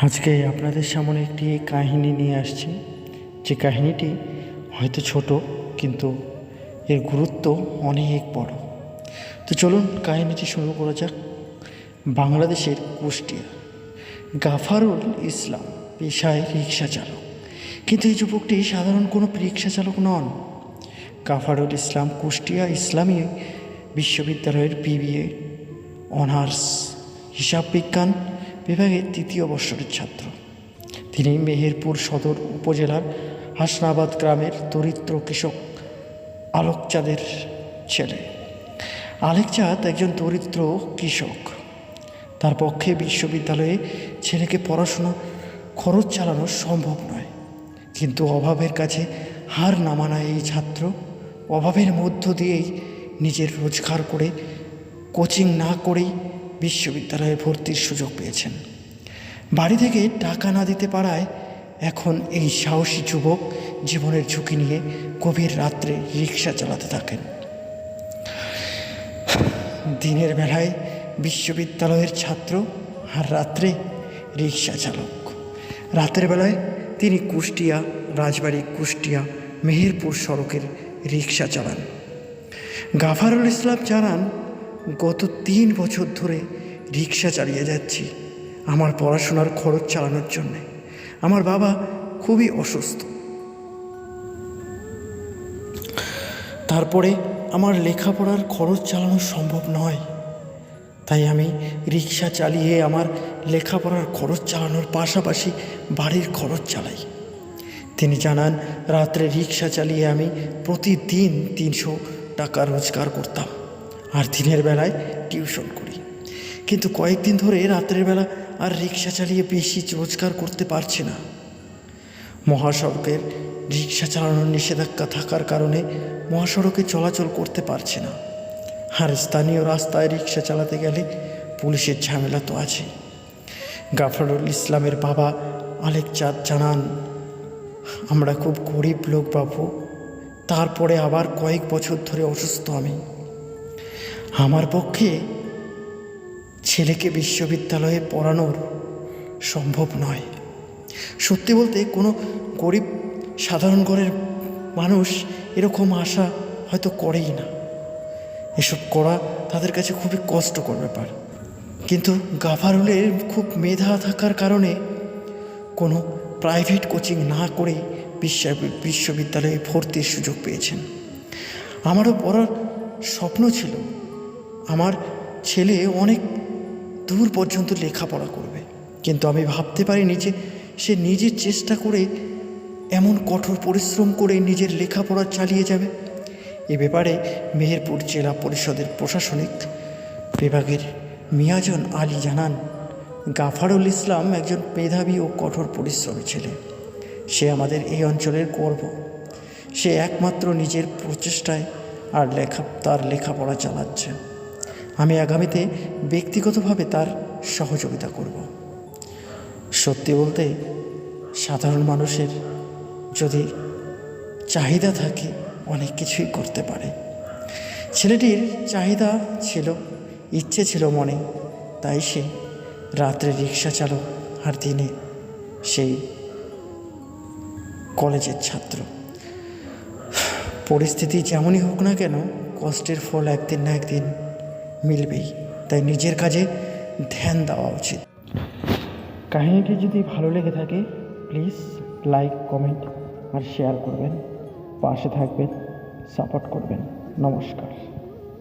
আজকে আপনাদের সামনে একটি কাহিনী নিয়ে আসছি, যে কাহিনীটি হয়তো ছোট, কিন্তু এর গুরুত্ব অনেক বড়। তো চলুন কাহিনীটি শুরু করা যাক। বাংলাদেশের কুষ্টিয়া, গাফারুল ইসলাম পেশায় রিক্সা চালক, কিন্তু এই যুবকটি সাধারণ কোনো রিক্সা চালক নন। গাফারুল ইসলাম কুষ্টিয়া ইসলামী বিশ্ববিদ্যালয়ের বিবিএ অনার্স হিসাব বিজ্ঞান বিভাগের ৩য় বর্ষের ছাত্র। তিনি মেহেরপুর সদর উপজেলার হাসনাবাদ গ্রামের দরিদ্র কৃষক আলোকচাঁদের ছেলে। আলেকচাঁদ একজন দরিদ্র কৃষক। তার পক্ষে বিশ্ববিদ্যালয়ে ছেলেকে পড়াশোনা খরচ চালানো সম্ভব নয়, কিন্তু অভাবের কাছে হার না মানা এই ছাত্র অভাবের মধ্য দিয়েই নিজের রোজগার করে কোচিং না করেই বিশ্ববিদ্যালয়ে ভর্তির সুযোগ পেয়েছেন। বাড়ি থেকে টাকা না দিতে পারায় এখন এই সাহসী যুবক জীবনের ঝুঁকি নিয়ে গভীর রাত্রে রিক্সা চালাতে থাকেন। দিনের বেলায় বিশ্ববিদ্যালয়ের ছাত্র, আর রাত্রে রিক্সা চালক। রাতের বেলায় তিনি কুষ্টিয়া রাজবাড়ী কুষ্টিয়া মেহেরপুর সড়কের রিক্সা চালান। গাফারুল ইসলাম জানান, গত ৩ বছর ধরে রিক্সা চালিয়ে যাচ্ছি আমার পড়াশোনার খরচ চালানোর জন্যে। আমার বাবা খুবই অসুস্থ, তারপরে আমার লেখাপড়ার খরচ চালানো সম্ভব নয়, তাই আমি রিক্সা চালিয়ে আমার লেখাপড়ার খরচ চালানোর পাশাপাশি বাড়ির খরচ চালাই। তিনি জানান, রাত্রে রিক্সা চালিয়ে আমি প্রতিদিন ৩০০ টাকা রোজগার করতাম, আর দিনের বেলায় টিউশন করি। কিন্তু কয়েকদিন ধরে রাত্রের বেলা আর রিক্সা চালিয়ে বেশি রোজগার করতে পারছি না। মহাসড়কের রিক্সা চালানোর নিষেধাজ্ঞা থাকার কারণে মহাসড়কে চলাচল করতে পারছি না, আর স্থানীয় রাস্তায় রিক্সা চালাতে গেলে পুলিশের ঝামেলা তো আছেই। গাফারুল ইসলামের বাবা আলেকচাঁদ জানান, আমরা খুব গরিব লোক বাবু, তারপরে আবার কয়েক বছর ধরে অসুস্থ আমি। আমার পক্ষে ছেলেকে বিশ্ববিদ্যালয়ে পড়ানোর সম্ভব নয়। সত্যি বলতে কোনো গরিব সাধারণ ঘরের মানুষ এরকম আশা হয়তো করেই না। এসব করা তাদের কাছে খুবই কষ্টকর ব্যাপার। কিন্তু গাফারুলের খুব মেধা থাকার কারণে কোনো প্রাইভেট কোচিং না করে বিশ্ববিদ্যালয়ে ভর্তির সুযোগ পেয়েছেন। আমারও পড়ার স্বপ্ন ছিল, আমার ছেলে অনেক দূর পর্যন্ত লেখাপড়া করবে, কিন্তু আমি ভাবতে পারিনি যে সে নিজের চেষ্টা করে এমন কঠোর পরিশ্রম করে নিজের লেখাপড়া চালিয়ে যাবে। এ ব্যাপারে মেহেরপুর জেলা পরিষদের প্রশাসনিক বিভাগের মিয়াজন আলী জানান, গাফারুল ইসলাম একজন মেধাবী ও কঠোর পরিশ্রমী ছেলে। সে আমাদের এই অঞ্চলের গর্ব। সে একমাত্র নিজের প্রচেষ্টায় তার লেখাপড়া চালাচ্ছে। আমি আগামীতে ব্যক্তিগতভাবে তার সহযোগিতা করব। সত্যি বলতে, সাধারণ মানুষের যদি চাহিদা থাকে অনেক কিছুই করতে পারে। ছেলেটির চাহিদা ছিল, ইচ্ছে ছিল মনে, তাই সে রাত্রে রিক্সা চালক, আর দিনে সেই কলেজের ছাত্র। পরিস্থিতি যেমনই হোক না কেন, কষ্টের ফল একদিন না একদিন মিলবেই, তাই নিজের কাজে ধ্যান দেওয়া উচিত। কাহিনীটি যদি ভালো লেগে থাকে প্লিজ লাইক, কমেন্ট আর শেয়ার করবেন, পাশে থাকবেন, সাপোর্ট করবেন। নমস্কার।